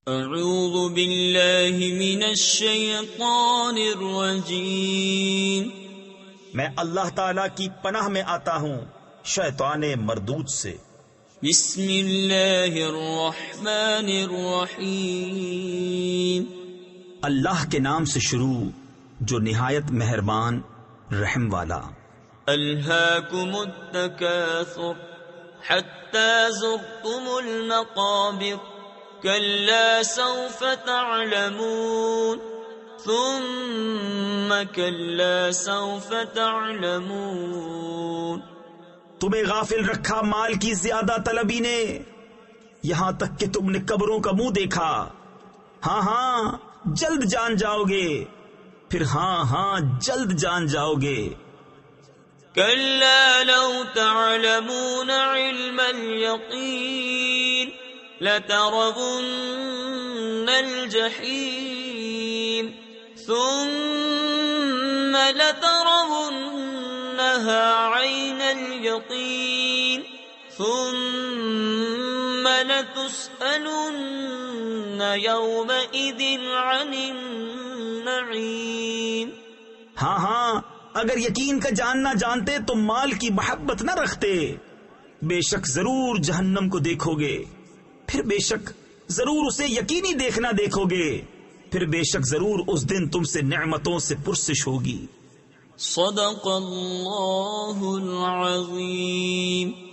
اعوذ باللہ من الشیطان الرجیم، میں اللہ تعالی کی پناہ میں آتا ہوں شیطان مردود سے۔ بسم اللہ الرحمن الرحیم، اللہ کے نام سے شروع جو نہایت مہربان رحم والا۔ الہاکم التکاثر حتی زرتم المقابر کلا سوف تعلمون ثم کلا سوف تعلمون۔ تمہیں غافل رکھا مال کی زیادہ طلبی نے، یہاں تک کہ تم نے قبروں کا منہ دیکھا۔ ہاں ہاں جلد جان جاؤ گے، پھر ہاں ہاں جلد جان جاؤ گے۔ کلا لو تعلمون علم الیقین لترون الجحیم ثم لترونها عین الیقین ثم لتسألن یومئذ عن النعیم۔ ہاں ہاں اگر یقین کا جاننا جانتے تو مال کی محبت نہ رکھتے۔ بے شک ضرور جہنم کو دیکھو گے، پھر بے شک ضرور اسے یقینی دیکھنا دیکھو گے، پھر بے شک ضرور اس دن تم سے نعمتوں سے پرسش ہوگی۔ صدق اللہ العظیم۔